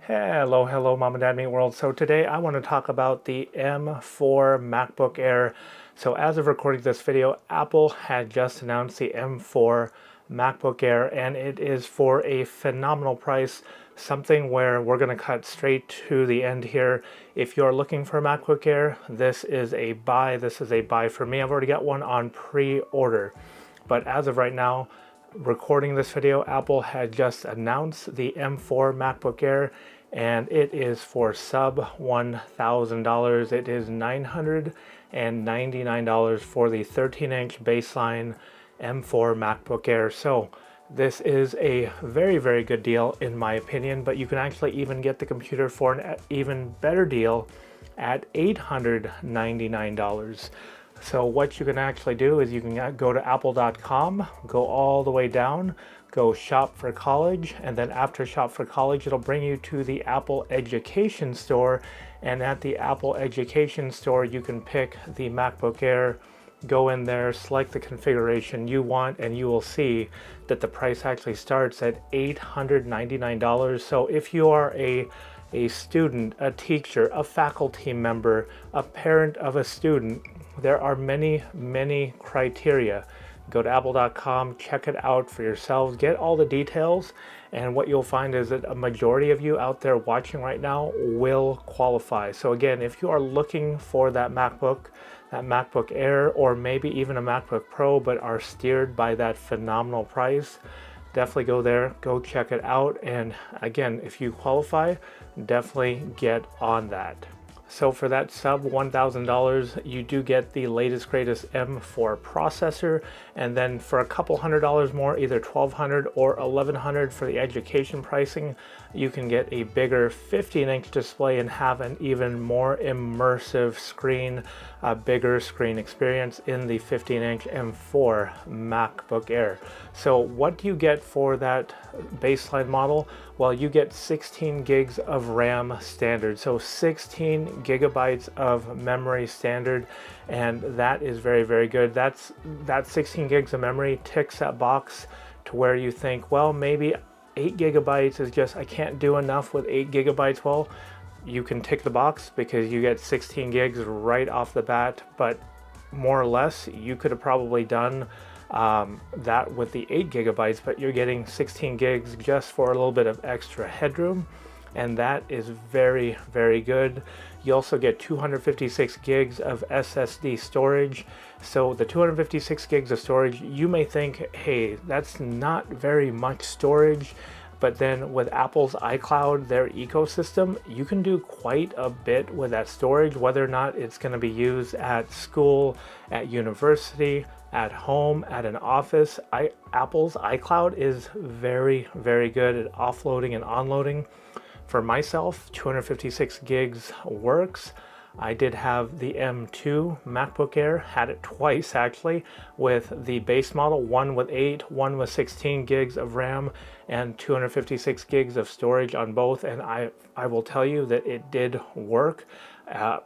Hello, Mom and Dad Meet World. So today I want to talk about the M4 MacBook Air. So as of recording this video, Apple had just announced the M4 MacBook Air, and it is for a phenomenal price, something where we're going to cut straight to the end here. If you're looking for a MacBook Air, this is a buy. This is a buy for me. I've already got one on pre-order. But as of right now, recording this video, Apple had just announced the M4 MacBook Air, and it is for sub $1,000. It is $999 for the 13-inch baseline M4 MacBook Air. So this is a very good deal in my opinion, but you can actually even get the computer for an even better deal at $899. So what you can actually do is you can go to apple.com, go all the way down, go shop for college, and then after shop for college, it'll bring you to the Apple Education Store. And at the Apple Education Store, you can pick the MacBook Air, go in there, select the configuration you want, and you will see that the price actually starts at $899. So if you are a student, a teacher, a faculty member, a parent of a student, there are many criteria. Go to apple.com, check it out for yourselves, get all the details, and what you'll find is that a majority of you out there watching right now will qualify. So again, if you are looking for that MacBook Air, or maybe even a MacBook Pro, but are steered by that phenomenal price, definitely go there, go check it out. And again, if you qualify, definitely get on that. So for that sub $1,000, you do get the latest greatest M4 processor, and then for a couple $100 more, either $1,200 or $1,100 for the education pricing, you can get a bigger 15-inch display and have an even more immersive screen, a bigger screen experience in the 15-inch M4 MacBook Air. So what do you get for that baseline model? Well, you get 16 gigs of RAM standard, so 16 gigabytes of memory standard, and that is very good. That 16 gigs of memory ticks that box to where you think, well, maybe 8 gigabytes is just, I can't do enough with 8 gigabytes. Well, you can tick the box because you get 16 gigs right off the bat, but more or less you could have probably done that with the 8 gigabytes, but you're getting 16 gigs just for a little bit of extra headroom, and that is very good. You also get 256 gigs of SSD storage. So the 256 gigs of storage, you may think, hey, that's not very much storage, but then with Apple's iCloud, their ecosystem, you can do quite a bit with that storage, whether or not it's going to be used at school, at university, at home, at an office. Apple's iCloud is very good at offloading and onloading. For myself, 256 gigs works. I did have the M2 MacBook Air, had it twice actually, with the base model, one with 8, one with 16 gigs of RAM, and 256 gigs of storage on both, and I will tell you that it did work.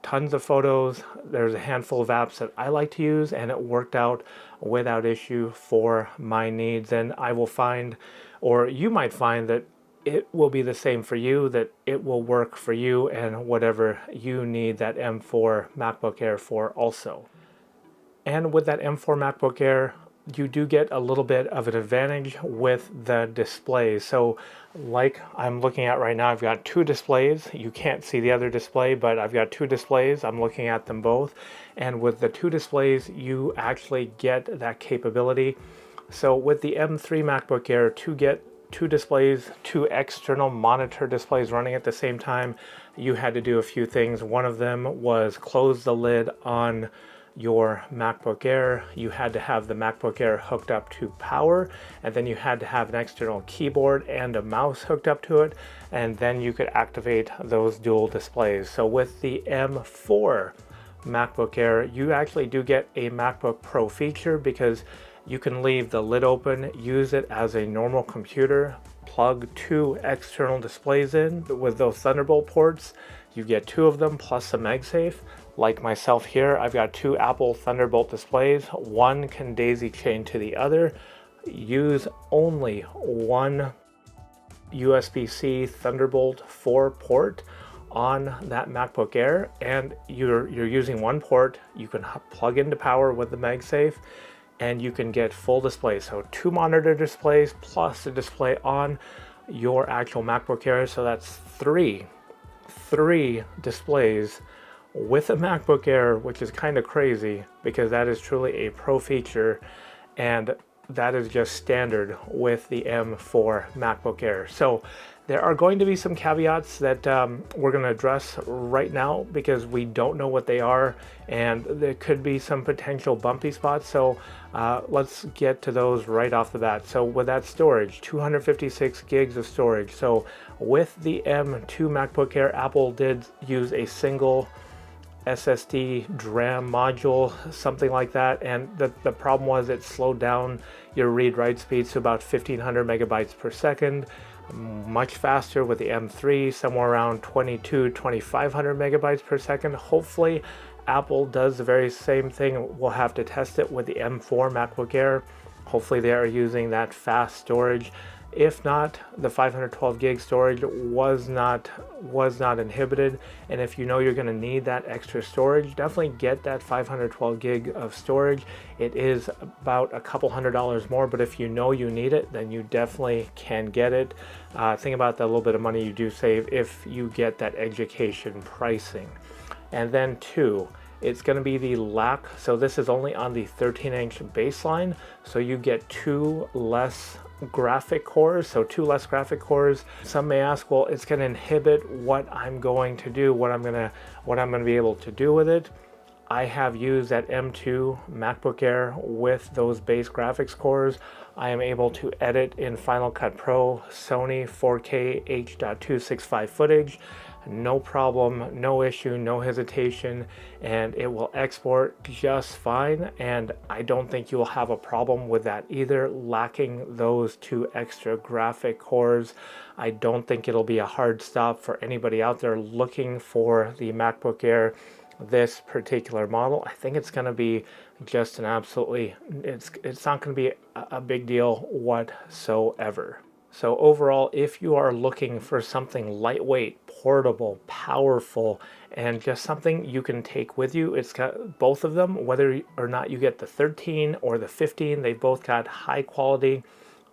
Tons of photos. There's a handful of apps that I like to use, and it worked out without issue for my needs. And I will find, or you might find, that it will be the same for you, that it will work for you and whatever you need that M4 MacBook Air for also. And with that M4 MacBook Air, you do get a little bit of an advantage with the displays. So like I'm looking at right now, I've got two displays. You can't see the other display, but I've got two displays. I'm looking at them both. And with the two displays, you actually get that capability. So with the M3 MacBook Air, to get two displays, two external monitor displays running at the same time, you had to do a few things. One of them was close the lid on your MacBook Air. You had to have the MacBook Air hooked up to power, and then you had to have an external keyboard and a mouse hooked up to it, and then you could activate those dual displays. So with the M4 MacBook Air, you actually do get a MacBook Pro feature, because you can leave the lid open, use it as a normal computer, plug two external displays in with those Thunderbolt ports. You get two of them plus a MagSafe. Like myself here, I've got two Apple Thunderbolt displays. One can daisy chain to the other. Use only one USB-C Thunderbolt 4 port on that MacBook Air, and you're using one port. You can plug into power with the MagSafe, and you can get full display. So 2 monitor displays plus a display on your actual MacBook Air. So that's three displays with a MacBook Air, which is kind of crazy because that is truly a pro feature, and that is just standard with the M4 MacBook Air. So there are going to be some caveats that we're going to address right now because we don't know what they are, and there could be some potential bumpy spots. So let's get to those right off the bat. So with that storage, 256 gigs of storage. So with the M2 MacBook Air, Apple did use a single SSD DRAM module, something like that, and the problem was it slowed down your read-write speed to about 1500 megabytes per second. Much faster with the M3, somewhere around 2500 megabytes per second. Hopefully Apple does the very same thing. We'll have to test it with the M4 MacBook Air. Hopefully they are using that fast storage. If not, the 512 gig storage was not inhibited, and if you know you're going to need that extra storage, definitely get that 512 gig of storage. It is about a couple $100 more, but if you know you need it, then you definitely can get it. Think about the little bit of money you do save if you get that education pricing. And then 2, it's going to be the LAC. So this is only on the 13-inch baseline, so you get 2 less graphic cores. So 2 less graphic cores. Some may ask, well, it's going to inhibit what I'm going to do, what I'm going to be able to do with it. I have used that M2 MacBook Air with those base graphics cores. I am able to edit in Final Cut Pro, Sony 4K H.265 footage. No problem, no issue, no hesitation, and it will export just fine, and I don't think you will have a problem with that either, lacking those 2 extra graphic cores. I don't think it'll be a hard stop for anybody out there looking for the MacBook Air, this particular model. I think it's going to be just an absolutely, it's not going to be a big deal whatsoever. So overall, if you are looking for something lightweight, portable, powerful, and just something you can take with you, it's got both of them. Whether or not you get the 13 or the 15, they both got high quality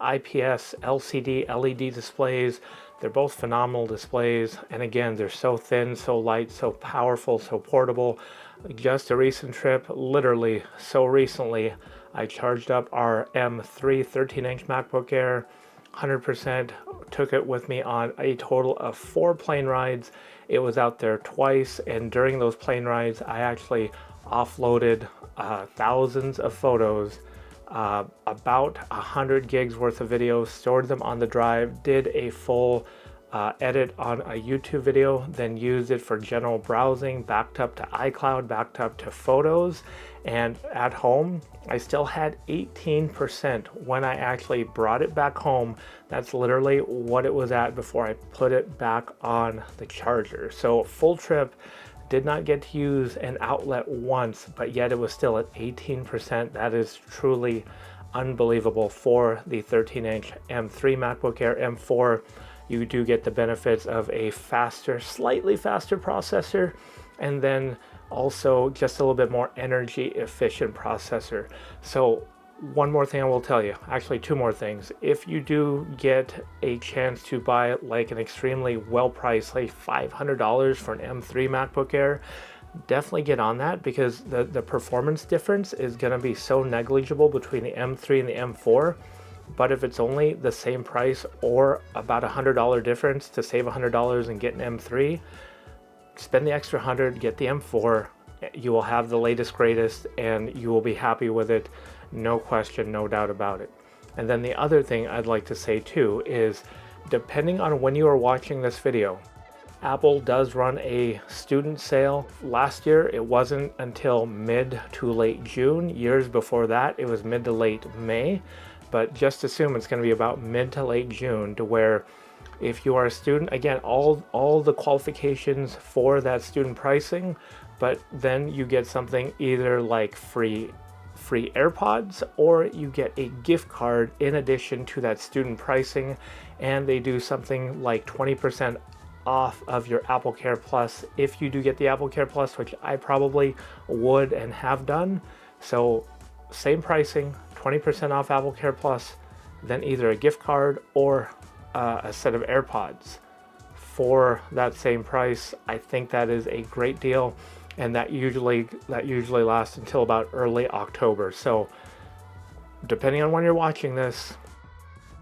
IPS LCD LED displays. They're both phenomenal displays, and again, they're so thin, so light, so powerful, so portable. Just a recent trip, literally so recently, I charged up our M3 13-inch MacBook Air 100%, took it with me on a total of 4 plane rides. It was out there twice, and during those plane rides, I actually offloaded thousands of photos, about 100 gigs worth of videos, stored them on the drive, did a full edit on a YouTube video, then used it for general browsing, backed up to iCloud, backed up to photos, and at home, I still had 18% when I actually brought it back home. That's literally what it was at before I put it back on the charger. So full trip, did not get to use an outlet once, but yet it was still at 18%. That is truly unbelievable for the 13-inch M3 MacBook Air. M4, you do get the benefits of a faster, slightly faster processor, and then also just a little bit more energy efficient processor. So one more thing I will tell you, actually 2 more things. If you do get a chance to buy like an extremely well priced, like $500 for an M3 MacBook Air, definitely get on that, because the performance difference is going to be so negligible between the M3 and the M4. But if it's only the same price or about $100 difference to save $100 and get an M3, spend the extra 100, get the M4. You will have the latest greatest, and you will be happy with it. No question, no doubt about it. And then the other thing I'd like to say too is, depending on when you are watching this video, Apple does run a student sale. Last year, it wasn't until mid to late June. Years before that, it was mid to late May. But just assume it's going to be about mid to late June, to where if you are a student, again, all the qualifications for that student pricing, but then you get something either like free free AirPods, or you get a gift card in addition to that student pricing, and they do something like 20% off of your Apple Care Plus if you do get the Apple Care Plus, which I probably would and have done. So same pricing, 20% off Apple Care Plus, then either a gift card or a set of AirPods for that same price. I think that is a great deal, and that usually lasts until about early October. So depending on when you're watching this,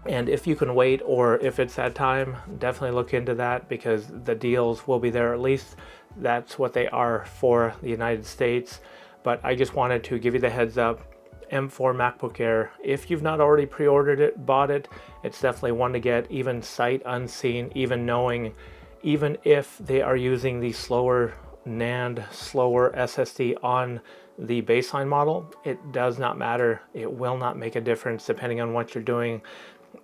and if you can wait, or if it's that time, definitely look into that, because the deals will be there. At least that's what they are for the United States. But I just wanted to give you the heads up. M4 MacBook Air, if you've not already pre-ordered it, bought it, it's definitely one to get, even sight unseen, even if they are using the slower NAND, slower SSD on the baseline model. It does not matter. It will not make a difference depending on what you're doing.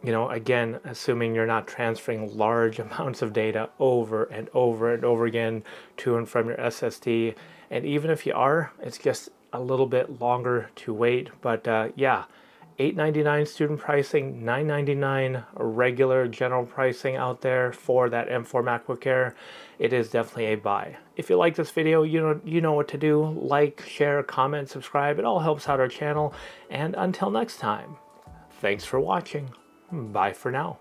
You know, again, assuming you're not transferring large amounts of data over and over and over again to and from your SSD. And even if you are, it's just a little bit longer to wait. But yeah, $899 student pricing, $999 regular general pricing out there for that M4 MacBook Air. It is definitely a buy. If you like this video, you know what to do. Like, share, comment, subscribe. It all helps out our channel. And until next time, thanks for watching. Bye for now.